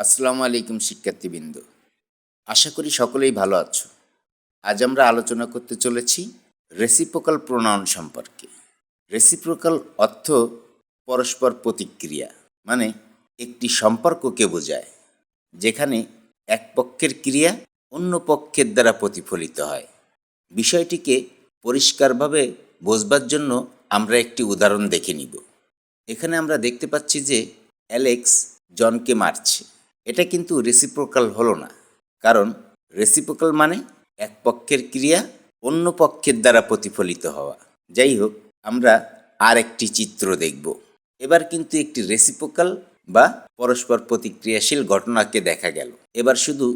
আসসালামু আলাইকুম শিক্ষার্থীবৃন্দ। আশা করি সকলেই ভালো আছো। আজ আমরা আলোচনা করতে চলেছি রেসিপ্রোকাল প্রোনাউন সম্পর্কে। রেসিপ্রোকাল অর্থ পরস্পর প্রতিক্রিয়া, মানে একটি সম্পর্ককে বোঝায় যেখানে এক পক্ষের ক্রিয়া অন্য পক্ষের দ্বারা প্রতিফলিত হয়। বিষয়টিকে পরিষ্কারভাবে বোঝবার জন্য আমরা একটি উদাহরণ দেখে নিব। এখানে আমরা দেখতে পাচ্ছি যে অ্যালেক্স জনকে মারছে। এটা কিন্তু রেসিপ্রোকাল হলো না, কারণ রেসিপ্রোকাল মানে এক পক্ষের ক্রিয়া অন্য পক্ষের দ্বারা প্রতিফলিত হওয়া। যাই হোক, আমরা আর একটি চিত্র দেখব। এবার কিন্তু একটি রেসিপ্রোকাল বা পরস্পর প্রতিক্রিয়াশীল ঘটনাকে দেখা গেল। এবার শুধু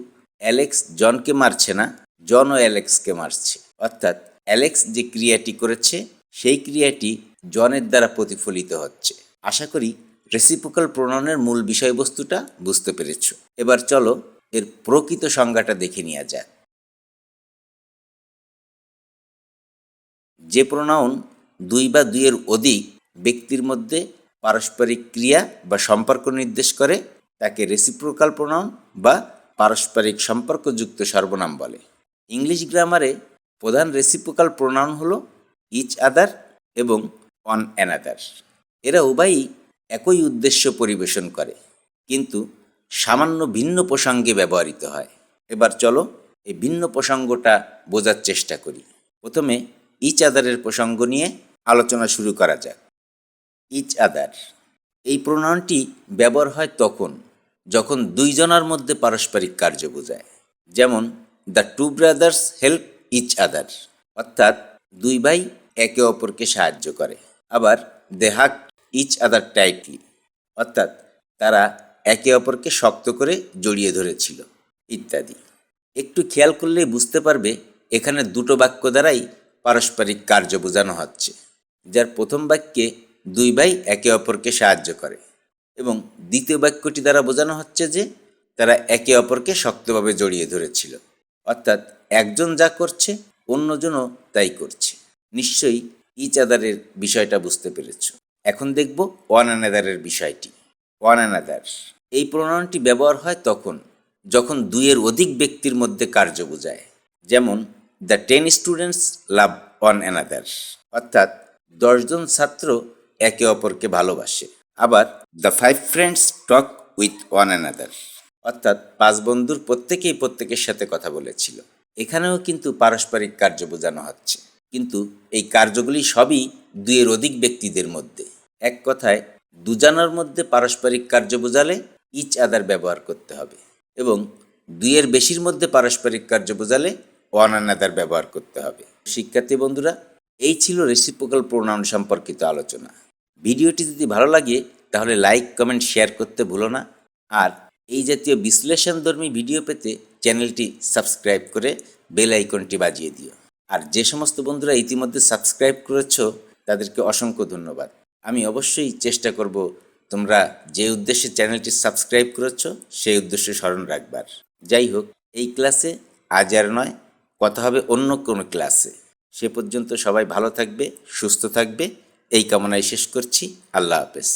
অ্যালেক্স জনকে মারছে না, জনও অ্যালেক্সকে মারছে। অর্থাৎ অ্যালেক্স যে ক্রিয়াটি করেছে সেই ক্রিয়াটি জনের দ্বারা প্রতিফলিত হচ্ছে। আশা করি রেসিপ্রোকাল প্রোনাউনের মূল বিষয়বস্তুটা বুঝতে পেরেছ। এবার চলো এর প্রকৃত সংজ্ঞাটা দেখে নেওয়া যাক। যে প্রোনাউন দুই বা দুইয়ের অধিক ব্যক্তির মধ্যে পারস্পরিক ক্রিয়া বা সম্পর্ক নির্দেশ করে তাকে রেসিপ্রোকাল প্রোনাউন বা পারস্পরিক সম্পর্কযুক্ত সর্বনাম বলে। ইংলিশ গ্রামারে প্রধান রেসিপ্রোকাল প্রোনাউন হলো ইচ আদার এবং অন অ্যানাদার। এরা উভয়ই একই উদ্দেশ্য পরিবেশন করে, কিন্তু সামান্য ভিন্ন প্রসঙ্গে ব্যবহৃত হয়। এবার চলো এই ভিন্ন প্রসঙ্গটা বোঝার চেষ্টা করি। প্রথমে ইচ আদারের প্রসঙ্গ নিয়ে আলোচনা শুরু করা যাক। ইচ আদার এই প্রোনাউনটি ব্যবহার হয় তখন যখন দুইজনের মধ্যে পারস্পরিক কার্য বোঝায়। যেমন the two brothers help each other, অর্থাৎ দুই ভাই একে অপরকে সাহায্য করে। আবার দে হাগ ইচ আদার টাইটলি, অর্থাৎ তারা একে অপরকে শক্ত করে জড়িয়ে ধরেছিল, ইত্যাদি। একটু খেয়াল করলেই বুঝতে পারবে এখানে দুটো বাক্য দ্বারাই পারস্পরিক কার্য বোঝানো হচ্ছে। যার প্রথম বাক্যে দুই ভাই একে অপরকে সাহায্য করে এবং দ্বিতীয় বাক্যটি দ্বারা বোঝানো হচ্ছে যে তারা একে অপরকে শক্তভাবে জড়িয়ে ধরেছিল। অর্থাৎ একজন যা করছে অন্যজনও তাই করছে। নিশ্চয়ই ইচ আদারের বিষয়টা বুঝতে পেরেছ। এখন দেখব ওয়ান অ্যানাদারের বিষয়টি। ওয়ান অ্যানাদার এই প্রোনাউনটি ব্যবহার হয় তখন যখন দুইয়ের অধিক ব্যক্তির মধ্যে কার্য বোঝায়। যেমন the 10 students love one another, অর্থাৎ 10জন ছাত্র একে অপরকে ভালোবাসে। আবার the 5 friends talk with one another, অর্থাৎ 5 বন্ধুর প্রত্যেকেই প্রত্যেকের সাথে কথা বলেছিল। এখানেও কিন্তু পারস্পরিক কার্য বোঝানো হচ্ছে, কিন্তু এই কার্যগুলি সবই দুইয়ের অধিক ব্যক্তিদের মধ্যে। এক কথায় দুজনের মধ্যে পারস্পরিক কার্য বোঝালে ইচ আদার ব্যবহার করতে হবে এবং দুইয়ের বেশির মধ্যে পারস্পরিক কার্য বোঝালে ওয়ান অ্যানাদার ব্যবহার করতে হবে। শিক্ষার্থী বন্ধুরা, এই ছিল রেসিপ্রোকাল প্রোনাউন সম্পর্কিত আলোচনা। ভিডিওটি যদি ভালো লাগে তাহলে লাইক, কমেন্ট, শেয়ার করতে ভুলো না। আর এই জাতীয় বিশ্লেষণধর্মী ভিডিও পেতে চ্যানেলটি সাবস্ক্রাইব করে বেল আইকনটি বাজিয়ে দিও। আর যে সমস্ত বন্ধুরা ইতিমধ্যে সাবস্ক্রাইব করেছো তাদেরকে অসংখ্য ধন্যবাদ। আমি অবশ্যই চেষ্টা করব তোমরা যে উদ্দেশ্যে চ্যানেলটি সাবস্ক্রাইব করেছো সেই উদ্দেশ্য স্মরণ রাখবার। যাই হোক, এই ক্লাসে আজ আর নয়, কথা হবে অন্য কোনো ক্লাসে। সে পর্যন্ত সবাই ভালো থাকবে, সুস্থ থাকবে, এই কামনায় শেষ করছি। আল্লাহ হাফেজ।